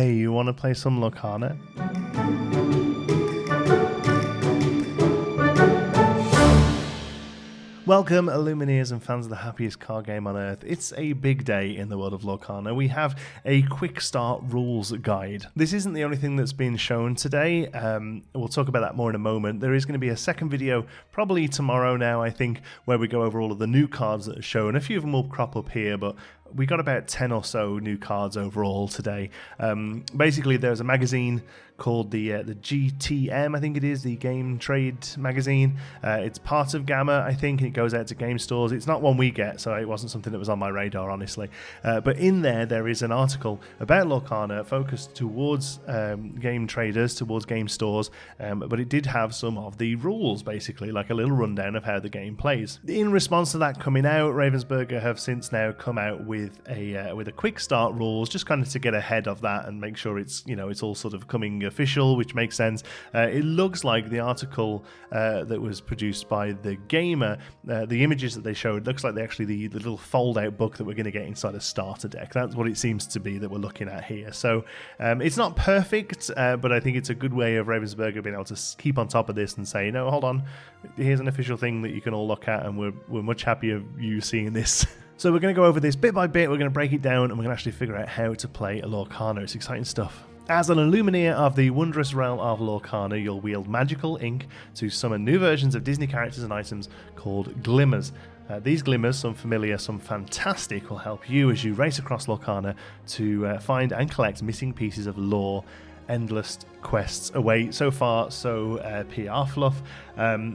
Hey, you want to play some Lorcana? Welcome, Illumineers and fans of the happiest card game on earth. It's a big day in the world of Lorcana. We have a quick start rules guide. This isn't the only thing that's been shown today. We'll talk about that more in a moment. There is going to be a second video, probably tomorrow now, I think, where we go over all of the new cards that are shown. A few of them will crop up here, but we got about 10 or so new cards overall today. Basically, there's a magazine called the GTM, I think it is, the Game Trade magazine. It's part of Gamma, I think, and it goes out to game stores. It's not one we get, so it wasn't something that was on my radar, honestly. But in there is an article about Lorcana focused towards game traders, towards game stores, but it did have some of the rules, basically, like a little rundown of how the game plays. In response to that coming out, Ravensburger have since now come out with a quick start rules, just kind of to get ahead of that and make sure it's all sort of coming official, which makes sense. It looks like the article that was produced by the Gamer, the images that they showed, looks like the little fold-out book that we're going to get inside a starter deck. That's what it seems to be that we're looking at here. So it's not perfect, but I think it's a good way of Ravensburger being able to keep on top of this and say, no, hold on, here's an official thing that you can all look at, and we're much happier of you seeing this. So we're going to go over this bit by bit, we're going to break it down, and we're going to actually figure out how to play a Lorcana. It's exciting stuff. As an Illumineer of the wondrous realm of Lorcana, you'll wield magical ink to summon new versions of Disney characters and items called Glimmers. These glimmers, some familiar, some fantastic, will help you as you race across Lorcana to find and collect missing pieces of lore. Endless quests await. So far, so PR fluff.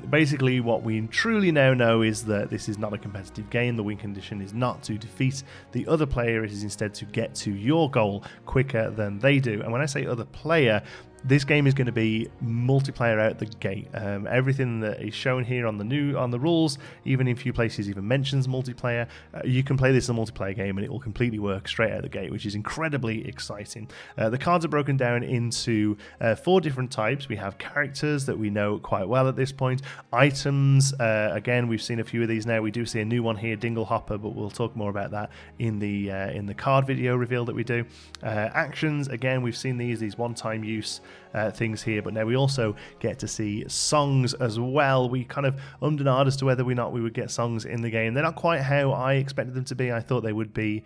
Basically, what we truly now know is that this is not a competitive game. The win condition is not to defeat the other player. It is instead to get to your goal quicker than they do. And when I say other player, this game is going to be multiplayer out the gate. Everything that is shown here on the rules, even in a few places even mentions multiplayer, you can play this as a multiplayer game and it will completely work straight out the gate, which is incredibly exciting. The cards are broken down into 4 different types. We have characters that we know quite well at this point. Items, again, we've seen a few of these now. We do see a new one here, Dingle Hopper, but we'll talk more about that in the card video reveal that we do. Actions, again, we've seen these one-time use things here, but now we also get to see songs as well. We kind of ummed and ahed as to whether or not we would get songs in the game. They're not quite how I expected them to be. I thought they would be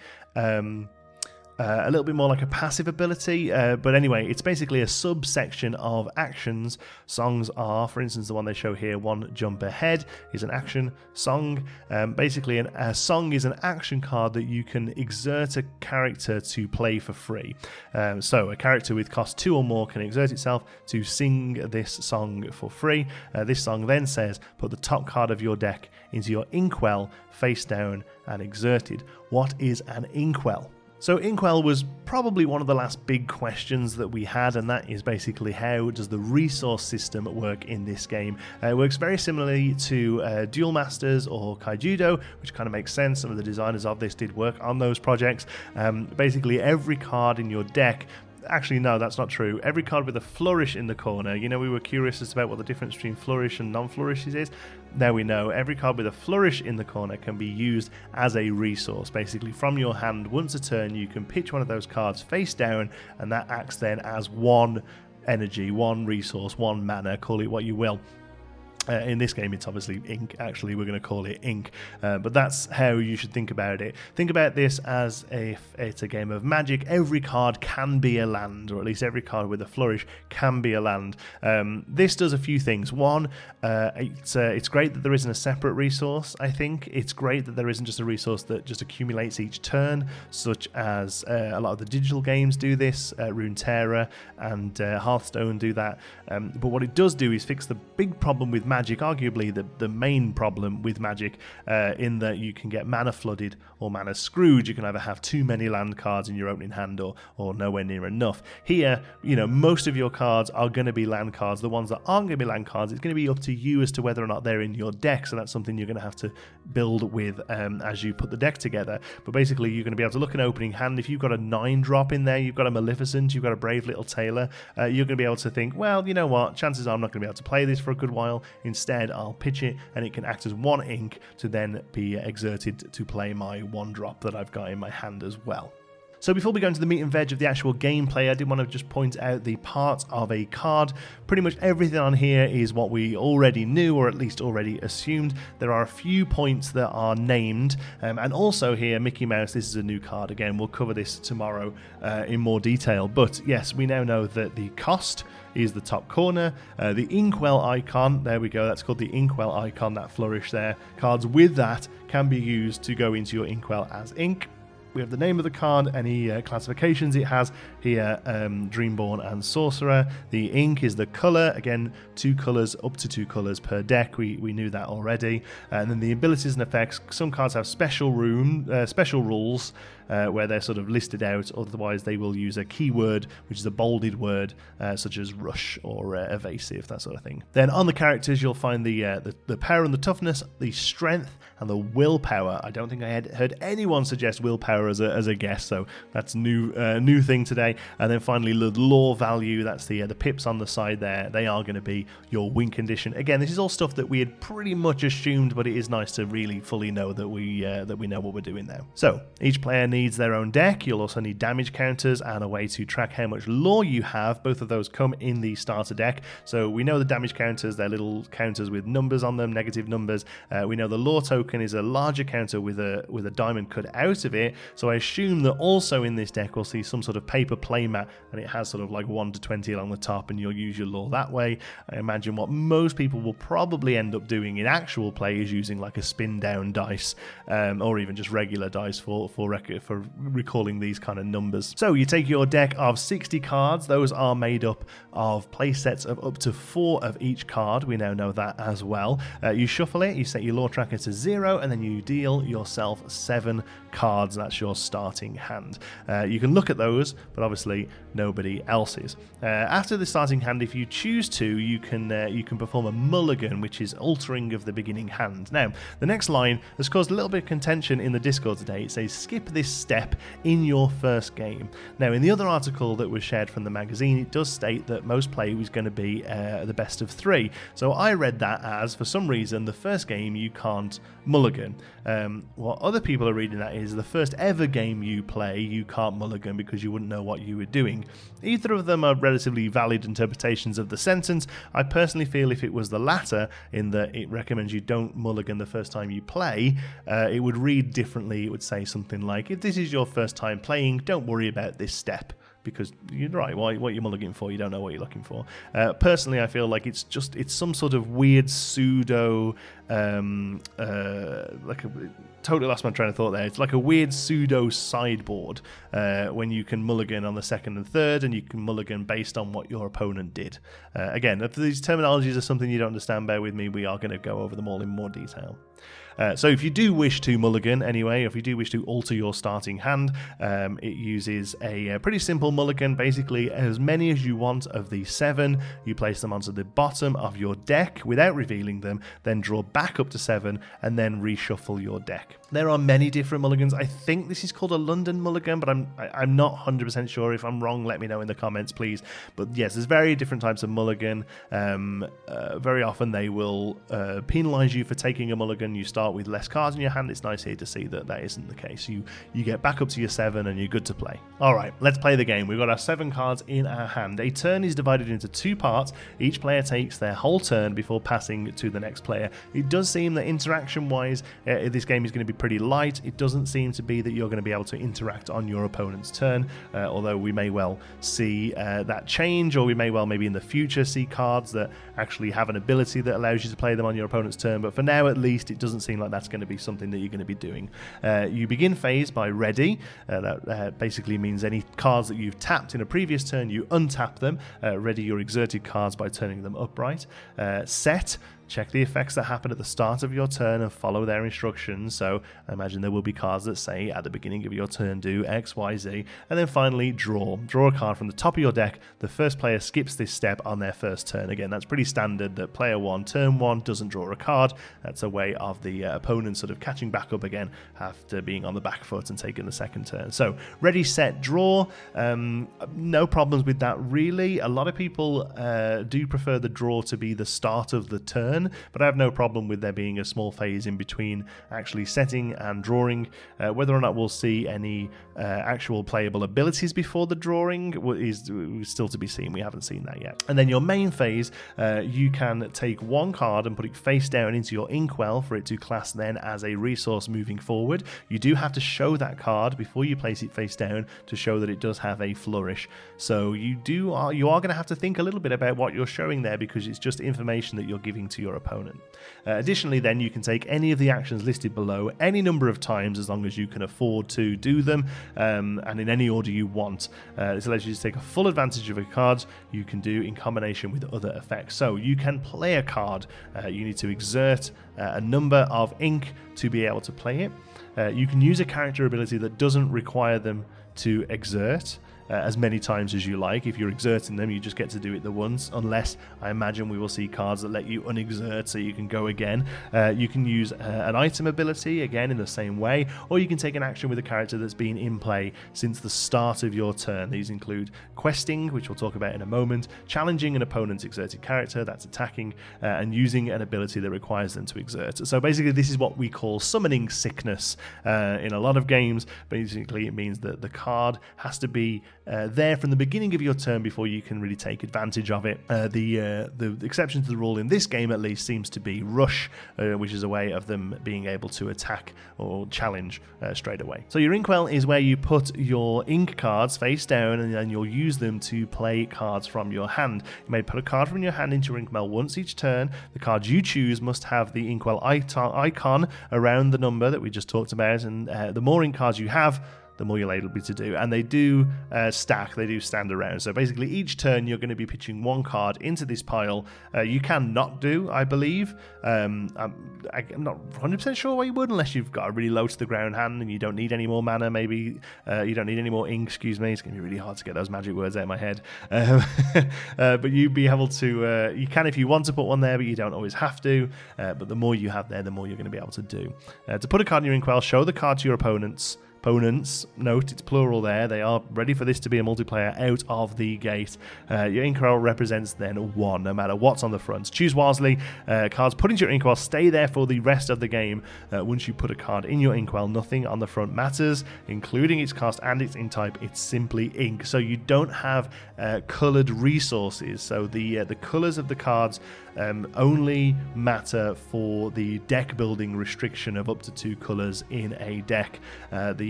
a little bit more like a passive ability, but anyway, it's basically a subsection of actions. Songs are, for instance, the one they show here, One Jump Ahead is an action song. Basically, a song is an action card that you can exert a character to play for free. So a character with cost 2 or more can exert itself to sing this song for free. This song then says, put the top card of your deck into your Inkwell face down and exerted. What is an Inkwell? So Inkwell was probably one of the last big questions that we had, and that is basically how does the resource system work in this game. It works very similarly to Duel Masters or Kaijudo, which kind of makes sense. Some of the designers of this did work on those projects. Basically every card in your deck, actually, no, that's not true. Every card with a flourish in the corner, we were curious as about what the difference between flourish and non-flourishes is. Now we know every card with a flourish in the corner can be used as a resource. Basically, from your hand, once a turn, you can pitch one of those cards face down, and that acts then as one energy, one resource, one mana, call it what you will. In this game, it's obviously ink. Actually, we're going to call it ink. But that's how you should think about it. Think about this as if it's a game of Magic. Every card can be a land, or at least every card with a flourish can be a land. This does a few things. One, it's great that there isn't a separate resource, I think. It's great that there isn't just a resource that just accumulates each turn, such as a lot of the digital games do this. Runeterra and Hearthstone do that. But what it does do is fix the big problem with Magic, arguably the main problem with Magic, in that you can get mana flooded or mana screwed. You can either have too many land cards in your opening hand or nowhere near enough. Here, most of your cards are going to be land cards. The ones that aren't going to be land cards, it's going to be up to you as to whether or not they're in your deck, so that's something you're going to have to build with as you put the deck together. But basically, you're going to be able to look at an opening hand. If you've got a 9-drop in there, you've got a Maleficent, you've got a Brave Little Tailor, you're going to be able to think, well, you know what, chances are I'm not going to be able to play this for a good while. Instead, I'll pitch it, and it can act as one ink to then be exerted to play my 1-drop that I've got in my hand as well. So before we go into the meat and veg of the actual gameplay, I did want to just point out the parts of a card. Pretty much everything on here is what we already knew, or at least already assumed. There are a few points that are named, and also here, Mickey Mouse, this is a new card. Again, we'll cover this tomorrow in more detail, but yes, we now know that the cost is the top corner. The Inkwell icon, there we go, that's called the Inkwell icon, that flourish there. Cards with that can be used to go into your Inkwell as ink. We have the name of the card, any classifications it has here, Dreamborn and Sorcerer. The ink is the colour, again, 2 colours, up to 2 colours per deck, we knew that already. And then the abilities and effects, some cards have special rules where they're sort of listed out, otherwise they will use a keyword, which is a bolded word, such as rush or evasive, that sort of thing. Then on the characters, you'll find the power and the toughness, the strength, and the willpower. I don't think I had heard anyone suggest willpower as a guess, so that's new thing today. And then finally, the lore value, that's the pips on the side there. They are going to be your win condition. Again, this is all stuff that we had pretty much assumed, but it is nice to really fully know that we know what we're doing now. So each player needs their own deck. You'll also need damage counters and a way to track how much lore you have. Both of those come in the starter deck. So we know the damage counters, they're little counters with numbers on them, negative numbers. We know the lore token is a larger counter with a diamond cut out of it. So I assume that also in this deck we'll see some sort of paper playmat, and it has sort of like 1 to 20 along the top, and you'll use your lore that way. I imagine what most people will probably end up doing in actual play is using like a spin down dice, or even just regular dice for recalling these kind of numbers. So you take your deck of 60 cards. Those are made up of play sets of up to 4 of each card. We now know that as well. You shuffle it, you set your lore tracker to 0, and then you deal yourself 7 cards. That's your starting hand. You can look at those, but obviously nobody else's. After the starting hand, if you choose to, you can perform a mulligan, which is altering of the beginning hand. Now, the next line has caused a little bit of contention in the Discord today. It says, skip this step in your first game. Now, in the other article that was shared from the magazine, it does state that most play was going to be the best of 3. So I read that as, for some reason, the first game you can't mulligan. What other people are reading that is the first ever game you play, you can't mulligan because you wouldn't know what you were doing. Either of them are relatively valid interpretations of the sentence. I personally feel if it was the latter, in that it recommends you don't mulligan the first time you play, it would read differently. It would say something like, if this is your first time playing, don't worry about this step. Because you're right, what you're mulliganing for, you don't know what you're looking for. Personally, I feel like it's some sort of weird pseudo, totally lost my train of thought there. It's like a weird pseudo sideboard when you can mulligan on the second and third, and you can mulligan based on what your opponent did. Again, if these terminologies are something you don't understand, bear with me. We are going to go over them all in more detail. So if you do wish to mulligan anyway, if you do wish to alter your starting hand, it uses a pretty simple mulligan. Basically, as many as you want of the 7, you place them onto the bottom of your deck without revealing them, then draw back up to 7, and then reshuffle your deck. There are many different mulligans. I think this is called a London mulligan, but I'm not 100% sure. If I'm wrong, let me know in the comments, please. But yes, there's very different types of mulligan. Very often they will penalise you for taking a mulligan. You start with less cards in your hand. It's nice here to see that that isn't the case. You get back up to your 7 and you're good to play. All right, let's play the game. We've got our 7 cards in our hand. A turn is divided into 2 parts. Each player takes their whole turn before passing to the next player. It does seem that interaction-wise, this game is going to be pretty light. It doesn't seem to be that you're going to be able to interact on your opponent's turn, although we may well see that change, or we may well maybe in the future see cards that actually have an ability that allows you to play them on your opponent's turn. But for now, at least, it doesn't seem like that's going to be something that you're going to be doing. You begin phase by ready. That basically means any cards that you've tapped in a previous turn, you untap them. Ready your exerted cards by turning them upright. Set. Check the effects that happen at the start of your turn and follow their instructions. So I imagine there will be cards that say at the beginning of your turn do X, Y, Z. And then finally, draw. Draw a card from the top of your deck. The first player skips this step on their first turn. Again, that's pretty standard that player 1, turn 1, doesn't draw a card. That's a way of the opponent sort of catching back up again after being on the back foot and taking the second turn. So ready, set, draw. No problems with that really. A lot of people do prefer the draw to be the start of the turn. turn, but I have no problem with there being a small phase in between actually setting and drawing. Whether or not we'll see any actual playable abilities before the drawing is still to be seen. We haven't seen that yet. And then your main phase, you can take one card and put it face down into your Inkwell for it to class then as a resource moving forward. You do have to show that card before you place it face down to show that it does have a flourish. So you are going to have to think a little bit about what you're showing there, because it's just information that you're giving to your opponent. Additionally, then you can take any of the actions listed below any number of times as long as you can afford to do them, and in any order you want. This allows you to take a full advantage of a card you can do in combination with other effects. So you can play a card. You need to exert a number of ink to be able to play it. You can use a character ability that doesn't require them to exert as many times as you like. If you're exerting them, you just get to do it the once, unless I imagine we will see cards that let you unexert so you can go again. You can use an item ability, again in the same way, or you can take an action with a character that's been in play since the start of your turn. These include questing, which we'll talk about in a moment, challenging an opponent's exerted character, that's attacking, and using an ability that requires them to exert. So basically this is what we call summoning sickness in a lot of games. Basically it means that the card has to be there from the beginning of your turn before you can really take advantage of it. The exception to the rule in this game at least seems to be rush, which is a way of them being able to attack or challenge straight away. So your Inkwell is where you put your ink cards face down, and then you'll use them to play cards from your hand. You may put a card from your hand into your Inkwell once each turn. The cards you choose must have the Inkwell icon around the number that we just talked about, and the more ink cards you have, the more you're able to do. And they do stack, they do stand around. So basically each turn you're going to be pitching one card into this pile. You can not do, I believe. I'm not 100% sure why you would, unless you've got a really low to the ground hand and you don't need any more mana, maybe. You don't need any more ink, excuse me. It's going to be really hard to get those magic words out of my head. But you'd be able to, you can if you want to put one there, but you don't always have to. But the more you have there, the more you're going to be able to do. To put a card in your Inkwell, show the card to your opponents, note it's plural there, they are ready for this to be a multiplayer out of the gate. Your Inkwell represents then 1, no matter what's on the front. Choose wisely. Cards put into your Inkwell stay there for the rest of the game. Once you put a card in your Inkwell, nothing on the front matters, including its cost and its ink type. It's simply ink. So you don't have coloured resources. So the colours of the cards only matter for the deck building restriction of up to 2 colours in a deck.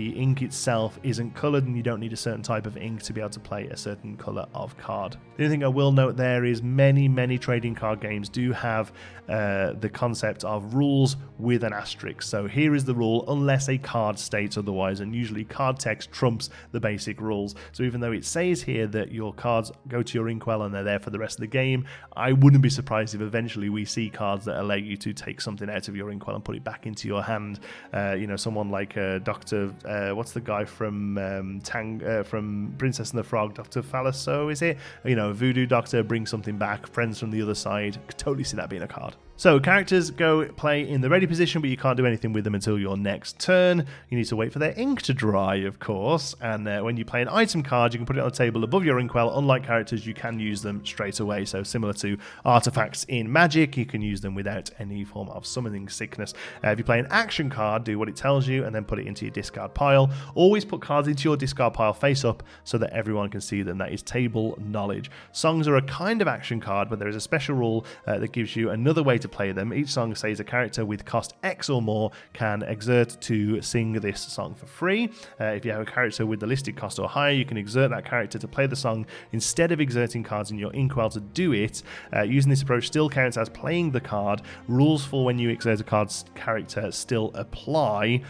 The ink itself isn't coloured, and you don't need a certain type of ink to be able to play a certain colour of card. The only thing I will note there is many trading card games do have the concept of rules with an asterisk. So here is the rule unless a card states otherwise, and usually card text trumps the basic rules. So even though it says here that your cards go to your Inkwell and they're there for the rest of the game, I wouldn't be surprised if eventually we see cards that allow you to take something out of your Inkwell and put it back into your hand. Someone like Dr. What's the guy from from Princess and the Frog? Dr. Phalaso, is it? Voodoo Doctor brings something back. Friends from the other side. Could totally see that being a card. So characters go play in the ready position, but you can't do anything with them until your next turn. You need to wait for their ink to dry, of course. And when you play an item card, you can put it on a table above your Inkwell. Unlike characters, you can use them straight away. So similar to artifacts in Magic, you can use them without any form of summoning sickness. If you play an action card, do what it tells you and then put it into your discard pile. Always put cards into your discard pile face up so that everyone can see them. That is table knowledge. Songs are a kind of action card, but there is a special rule that gives you another way to play them. Each song says a character with cost X or more can exert to sing this song for free. If you have a character with the listed cost or higher, you can exert that character to play the song instead of exerting cards in your Inkwell to do it. Using this approach still counts as playing the card. Rules for when you exert a card's character still apply.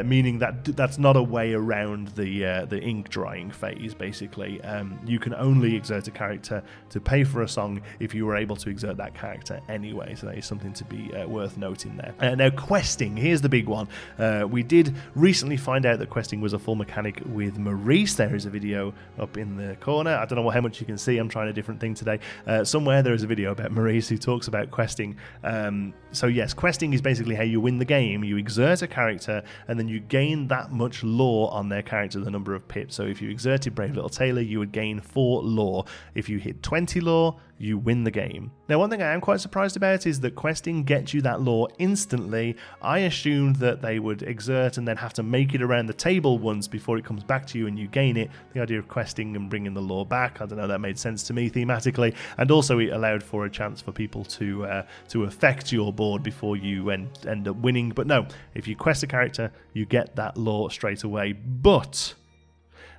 Meaning that that's not a way around the ink drying phase, basically. You can only exert a character to pay for a song if you were able to exert that character anyway, so that is something to be worth noting there. Now, questing, here's the big one. We did recently find out that questing was a full mechanic with Maurice. There is a video up in the corner. I don't know how much you can see, I'm trying a different thing today. Somewhere there is a video about Maurice who talks about questing. So yes, questing is basically how you win the game. You exert a character and then you gain that much lore on their character, the number of pips. So if you exerted Brave Little Tailor, you would gain 4 lore. If you hit 20 lore, you win the game. Now, one thing I am quite surprised about is that questing gets you that lore instantly. I assumed that they would exert and then have to make it around the table once before it comes back to you and you gain it. The idea of questing and bringing the lore back, I don't know, that made sense to me thematically, and also it allowed for a chance for people to affect your board before you end up winning. But no, if you quest a character, you get that lore straight away. But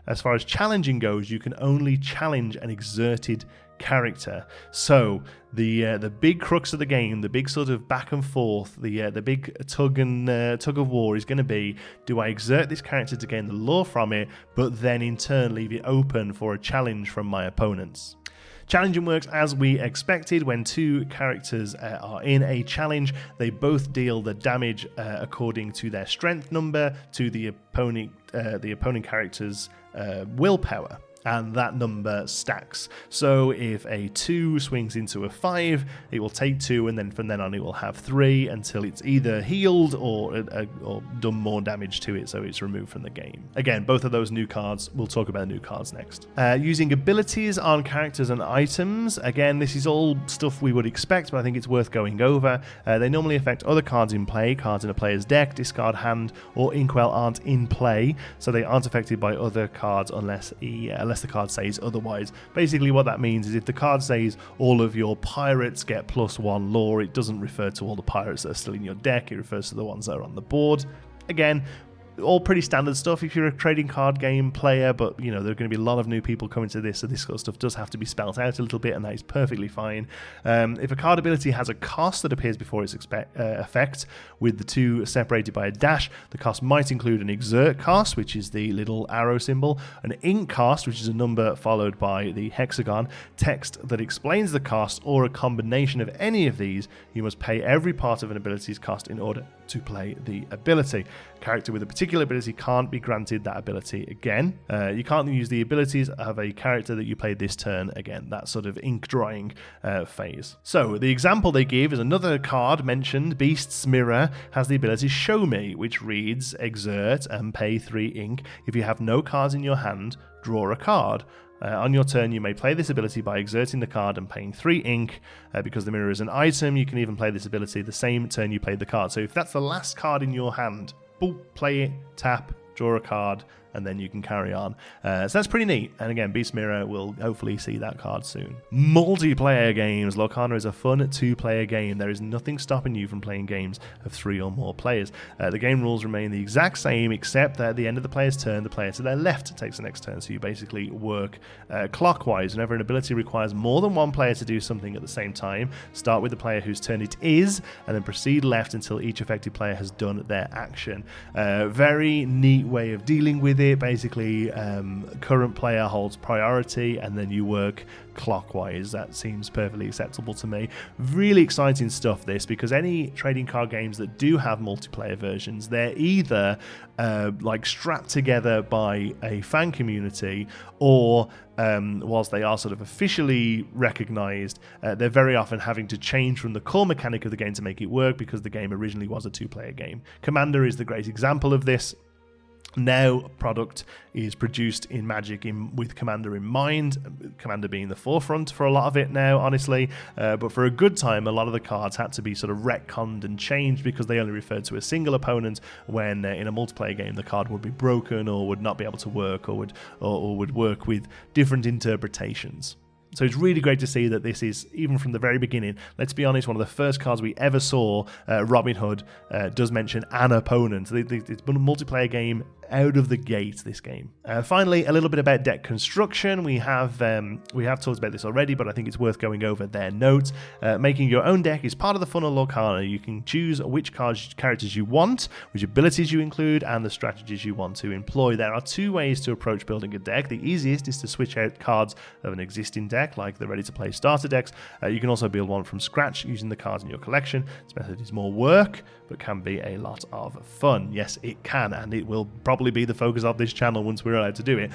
as far as challenging goes, you can only challenge an exerted character. So the big crux of the game, the big sort of back and forth, the big tug of war is going to be: do I exert this character to gain the lore from it, but then in turn leave it open for a challenge from my opponents? Challenging works as we expected. When two characters are in a challenge, they both deal the damage according to their strength number to the opponent character's willpower, and that number stacks. So if a 2 swings into a 5, it will take 2, and then from then on it will have 3 until it's either healed or done more damage to it, so it's removed from the game. Again, both of those new cards, we'll talk about new cards next. Using abilities on characters and items, again, this is all stuff we would expect, but I think it's worth going over. They normally affect other cards in play. Cards in a player's deck, discard, hand, or Inkwell aren't in play, so they aren't affected by other cards unless the card says otherwise. Basically what that means is if the card says all of your pirates get +1 lore, it doesn't refer to all the pirates that are still in your deck, it refers to the ones that are on the board. Again, all pretty standard stuff if you're a trading card game player, but you know, there are going to be a lot of new people coming to this, so this sort of stuff does have to be spelt out a little bit, and that is perfectly fine. If a card ability has a cost that appears before its effect, with the two separated by a dash, the cost might include an exert cost, which is the little arrow symbol, an ink cost, which is a number followed by the hexagon, text that explains the cost, or a combination of any of these. You must pay every part of an ability's cost in order to play the ability. A character with a particular ability can't be granted that ability again. You can't use the abilities of a character that you played this turn again, that sort of ink drawing phase. So the example they give is another card mentioned, Beast's Mirror, has the ability Show Me, which reads: exert and pay 3 ink. If you have no cards in your hand, draw a card. On your turn, you may play this ability by exerting the card and paying 3 ink. Because the mirror is an item, you can even play this ability the same turn you played the card. So if that's the last card in your hand, boop, play it, tap, draw a card, and then you can carry on. So that's pretty neat. And again, Beast Mirror will hopefully see that card soon. Multiplayer games. Lorcana is a fun 2-player game. There is nothing stopping you from playing games of 3 or more players. The game rules remain the exact same, except that at the end of the player's turn, the player to their left takes the next turn. So you basically work clockwise. Whenever an ability requires more than one player to do something at the same time, start with the player whose turn it is, and then proceed left until each affected player has done their action. Very neat way of dealing with it. Basically, current player holds priority, and then you work clockwise. That seems perfectly acceptable to me. Really exciting stuff, this, because any trading card games that do have multiplayer versions, they're either like strapped together by a fan community, or whilst they are sort of officially recognized, they're very often having to change from the core mechanic of the game to make it work, because the game originally was a 2-player game. Commander is the great example of this. Now, product is produced in Magic with Commander in mind, Commander being the forefront for a lot of it now, honestly, but for a good time, a lot of the cards had to be sort of retconned and changed because they only referred to a single opponent, when in a multiplayer game the card would be broken or would not be able to work, or would work with different interpretations. So it's really great to see that this is, even from the very beginning, let's be honest, one of the first cards we ever saw, Robin Hood, does mention an opponent. It's been a multiplayer game out of the gate, this game. Finally, a little bit about deck construction. We have talked about this already, but I think it's worth going over their notes. Making your own deck is part of the fun of Lorcana. You can choose which characters you want, which abilities you include, and the strategies you want to employ. There are 2 ways to approach building a deck. The easiest is to switch out cards of an existing deck, like the ready-to-play starter decks. You can also build one from scratch using the cards in your collection. This method is more work, but can be a lot of fun. Yes, it can, and it will probably be the focus of this channel once we're allowed to do it.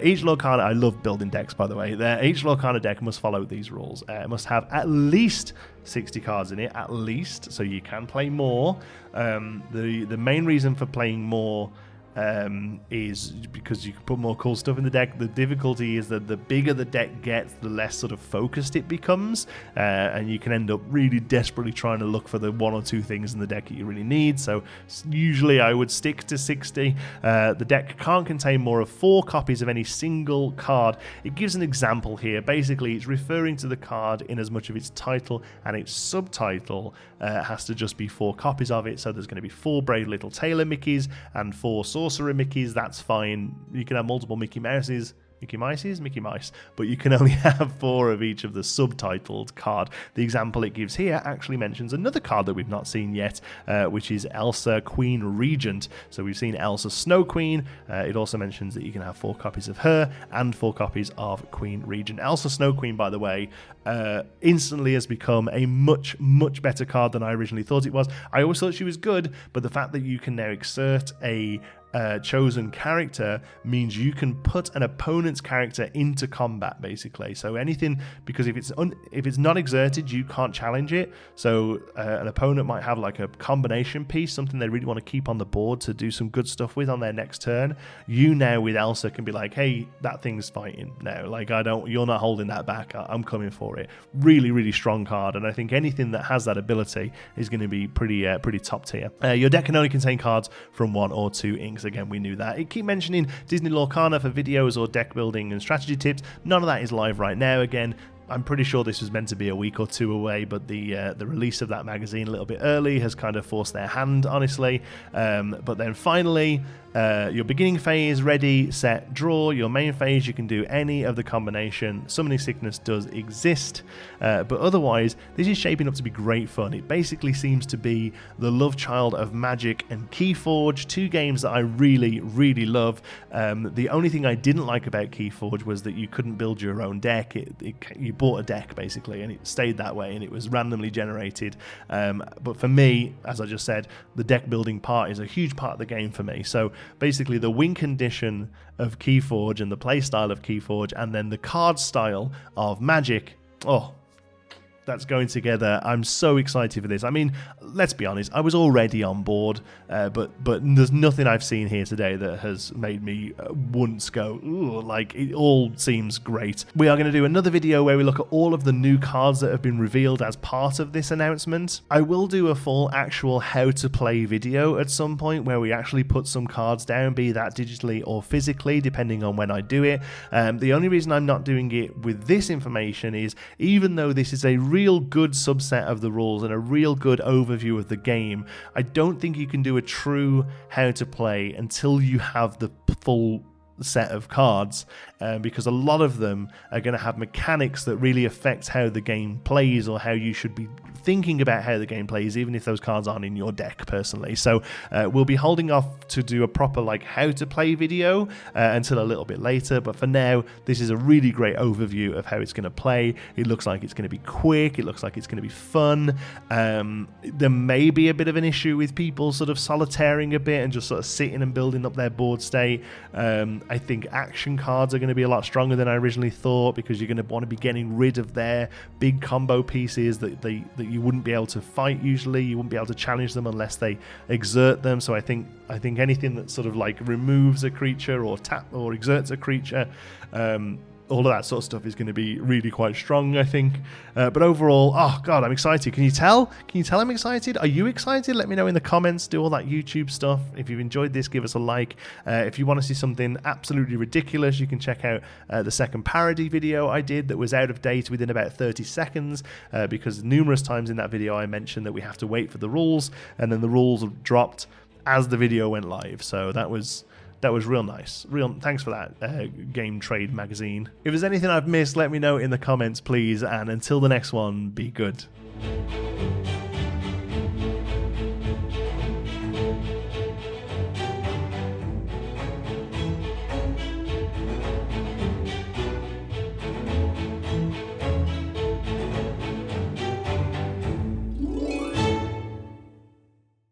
Each Lorcana, I love building decks, by the way. Each Lorcana deck must follow these rules. It must have at least 60 cards in it, at least, so you can play more. The main reason for playing more is because you can put more cool stuff in the deck. The difficulty is that the bigger the deck gets, the less sort of focused it becomes, and you can end up really desperately trying to look for the one or two things in the deck that you really need. So usually I would stick to 60. The deck can't contain more of 4 copies of any single card. It gives an example here. Basically, it's referring to the card in as much of its title, and its subtitle has to just be 4 copies of it. So there's going to be 4 Brave Little Tailor Mickeys and 4 Sorcerer Mickeys. That's fine. You can have multiple Mickey Mouses. Mickey Mouse, but you can only have 4 of each of the subtitled card. The example it gives here actually mentions another card that we've not seen yet, which is Elsa Queen Regent. So we've seen Elsa Snow Queen. It also mentions that you can have 4 copies of her and 4 copies of Queen Regent. Elsa Snow Queen, by the way, instantly has become a much, much better card than I originally thought it was. I always thought she was good, but the fact that you can now exert a chosen character means you can put an opponent's character into combat, basically. So anything, because if it's not exerted, you can't challenge it. So an opponent might have like a combination piece, something they really want to keep on the board to do some good stuff with on their next turn. You now with Elsa can be like, hey, that thing's fighting now. Like, you're not holding that back. I'm coming for it. Really, really strong card, and I think anything that has that ability is going to be pretty top tier. Your deck can only contain cards from 1 or 2 inks. Again, we knew that. It keep mentioning Disney Lorcana for videos or deck building and strategy tips. None of that is live right now. Again, I'm pretty sure this was meant to be a week or 2 away, but the release of that magazine a little bit early has kind of forced their hand, honestly. But then finally, your beginning phase, ready, set, draw. Your main phase, you can do any of the combination. Summoning Sickness does exist, but otherwise, this is shaping up to be great fun. It basically seems to be the love child of Magic and Keyforge, 2 games that I really, really love. The only thing I didn't like about Keyforge was that you couldn't build your own deck. You bought a deck, basically, and it stayed that way, and it was randomly generated. But for me, as I just said, the deck building part is a huge part of the game for me. So basically the win condition of Keyforge and the play style of Keyforge, and then the card style of Magic, that's going together. I'm so excited for this. I mean, let's be honest, I was already on board, but there's nothing I've seen here today that has made me once go, ooh, like, it all seems great. We are going to do another video where we look at all of the new cards that have been revealed as part of this announcement. I will do a full actual how to play video at some point where we actually put some cards down, be that digitally or physically, depending on when I do it. The only reason I'm not doing it with this information is, even though this is a real good subset of the rules and a real good overview of the game, I don't think you can do a true how to play until you have the full set of cards, because a lot of them are going to have mechanics that really affect how the game plays, or how you should be thinking about how the game plays, even if those cards aren't in your deck personally. So we'll be holding off to do a proper like how to play video until a little bit later, but for now this is a really great overview of how it's going to play. It looks like it's going to be quick, it looks like it's going to be fun. There may be a bit of an issue with people sort of solitaring a bit and just sort of sitting and building up their board state. I think action cards are going to be a lot stronger than I originally thought, because you're going to want to be getting rid of their big combo pieces that you wouldn't be able to fight usually. You wouldn't be able to challenge them unless they exert them. So I think anything that sort of like removes a creature or exerts a creature, all of that sort of stuff is going to be really quite strong, I think. But overall, oh god, I'm excited. Can you tell? Can you tell I'm excited? Are you excited? Let me know in the comments. Do all that YouTube stuff. If you've enjoyed this, give us a like. If you want to see something absolutely ridiculous, you can check out the second parody video I did that was out of date within about 30 seconds, because numerous times in that video I mentioned that we have to wait for the rules, and then the rules dropped as the video went live. So that was real nice. Thanks for that, Game Trade Magazine. If there's anything I've missed, let me know in the comments, please. And until the next one, be good.